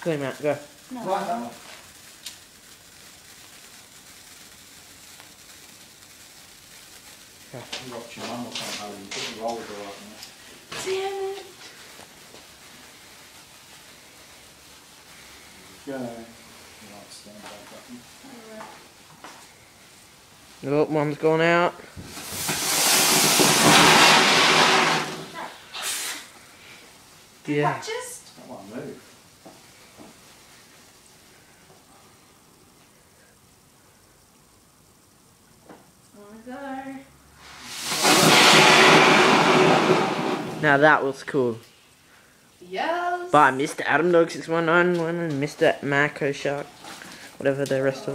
Go, Matt, go. No. Right, that one. You watch your mum or something, you put your roller right now. Damn it. Go. You might stand back up. Alright. Oh, one's gone out. Yeah. Practiced? That one move. Go. Now that was cool. Yes. By Mr. Adam Dog 619 and Mr. Marco Shark. Whatever the rest of